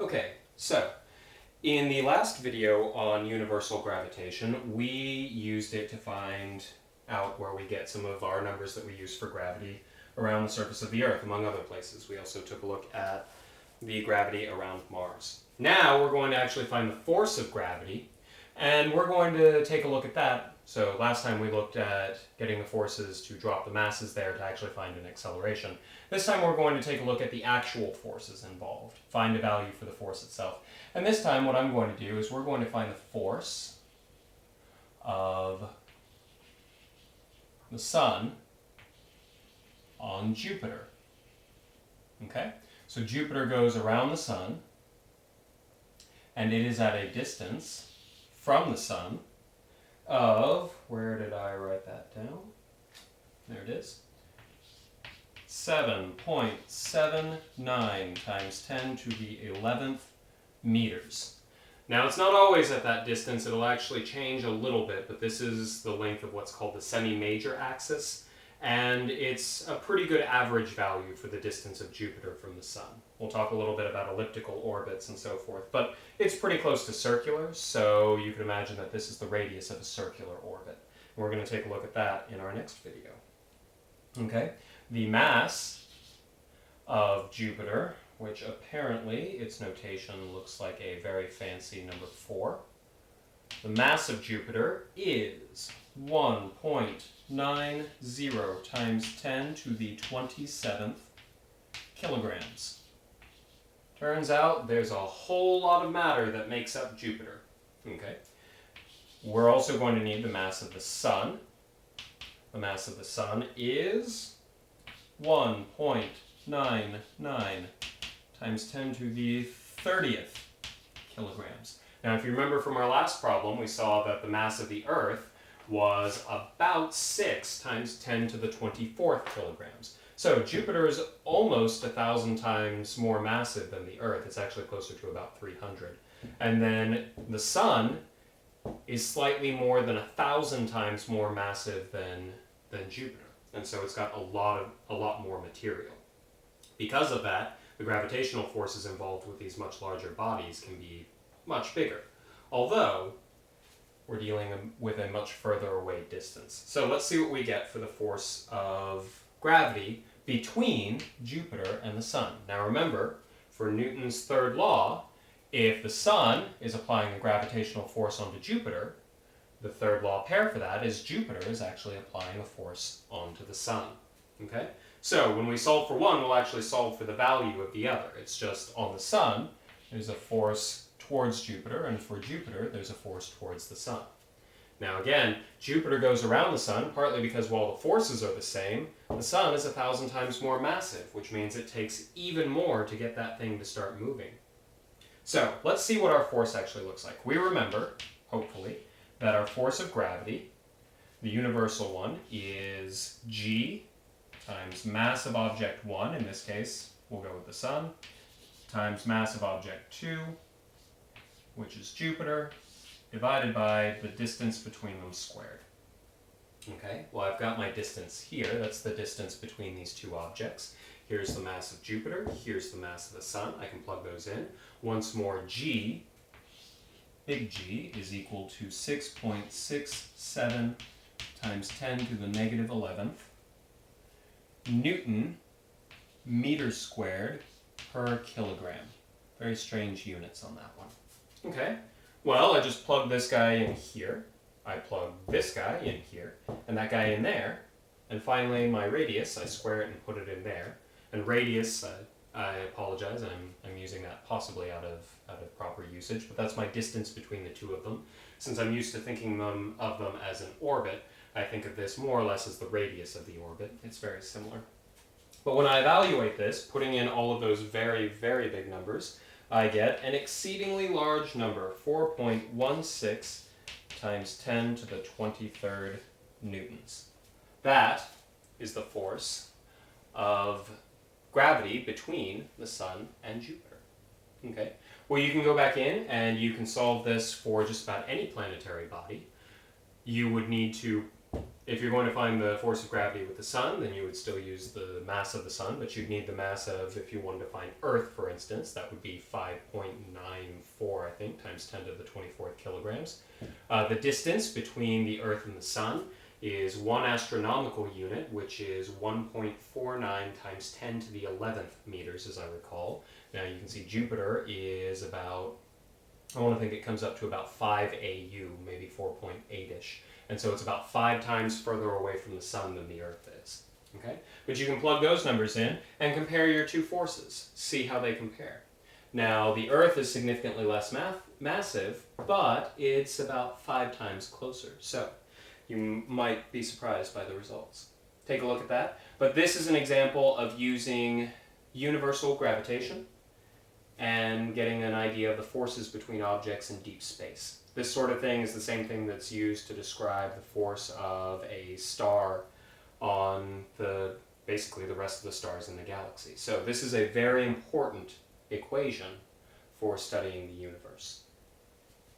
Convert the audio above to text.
Okay, so in the last video on universal gravitation, we used it to find out where we get some of our numbers that we use for gravity around the surface of the Earth, among other places. We also took a look at the gravity around Mars. Now we're going to actually find the force of gravity, and we're going to take a look at that. So last time we looked at getting the forces to drop the masses there to actually find an acceleration. This time we're going to take a look at the actual forces involved, find a value for the force itself. And this time what I'm going to do is we're going to find the force of the Sun on Jupiter. Okay? So Jupiter goes around the Sun, and it is at a distance from the Sun of, where did I write that down? There it is. 7.79 times 10 to the 11th meters. Now it's not always at that distance, it'll actually change a little bit, but this is the length of what's called the semi-major axis, and it's a pretty good average value for the distance of Jupiter from the Sun. We'll talk a little bit about elliptical orbits and so forth, but it's pretty close to circular, so you can imagine that this is the radius of a circular orbit. And we're going to take a look at that in our next video. Okay, the mass of Jupiter, which apparently its notation looks like a very fancy number 4. The mass of Jupiter is 1.90 times 10 to the 27th kilograms. Turns out there's a whole lot of matter that makes up Jupiter. Okay. We're also going to need the mass of the Sun. The mass of the Sun is 1.99 times 10 to the 30th kilograms. Now, if you remember from our last problem, we saw that the mass of the Earth was about 6 times 10 to the 24th kilograms. So Jupiter is almost 1,000 times more massive than the Earth. It's actually closer to about 300. And then the Sun is slightly more than 1,000 times more massive than Jupiter. And so it's got a lot more material. Because of that, the gravitational forces involved with these much larger bodies can be much bigger. Although, we're dealing with a much further away distance. So let's see what we get for the force of gravity between Jupiter and the Sun. Now remember, for Newton's third law, if the Sun is applying a gravitational force onto Jupiter, the third law pair for that is Jupiter is actually applying a force onto the Sun. Okay? So when we solve for one, we'll actually solve for the value of the other. It's just on the Sun, there's a force towards Jupiter, and for Jupiter, there's a force towards the Sun. Now again, Jupiter goes around the Sun partly because while the forces are the same, the Sun is 1,000 times more massive, which means it takes even more to get that thing to start moving. So let's see what our force actually looks like. We remember, hopefully, that our force of gravity, the universal one, is G times mass of object 1, in this case, we'll go with the Sun, times mass of object 2, which is Jupiter, divided by the distance between them squared. Okay, well I've got my distance here, that's the distance between these two objects. Here's the mass of Jupiter, here's the mass of the Sun, I can plug those in. Once more, G, big G, is equal to 6.67 times 10 to the negative 11th Newton meters squared per kilogram. Very strange units on that one. Okay, well, I just plug this guy in here, I plug this guy in here, and that guy in there, and finally my radius, I square it and put it in there. And radius, I apologize, I'm using that possibly out of proper usage, but that's my distance between the two of them. Since I'm used to thinking of them as an orbit, I think of this more or less as the radius of the orbit. It's very similar. But when I evaluate this, putting in all of those very, very big numbers, I get an exceedingly large number, 4.16 times 10 to the 23rd newtons. That is the force of gravity between the Sun and Jupiter. Okay. Well, you can go back in and you can solve this for just about any planetary body. You would need to If you're going to find the force of gravity with the sun, then you would still use the mass of the sun, but you'd need the mass of, if you wanted to find Earth, for instance, that would be 5.94, I think, times 10 to the 24th kilograms. The distance between the Earth and the sun is 1 astronomical unit, which is 1.49 times 10 to the 11th meters, as I recall. Now you can see Jupiter is about, I want to think it comes up to about 5 AU, maybe 4.8-ish. And so it's about 5 times further away from the sun than the Earth is. Okay? But you can plug those numbers in and compare your two forces. See how they compare. Now, the Earth is significantly less massive, but it's about 5 times closer. So you might be surprised by the results. Take a look at that. But this is an example of using universal gravitation and getting an idea of the forces between objects in deep space. This sort of thing is the same thing that's used to describe the force of a star on basically the rest of the stars in the galaxy. So this is a very important equation for studying the universe.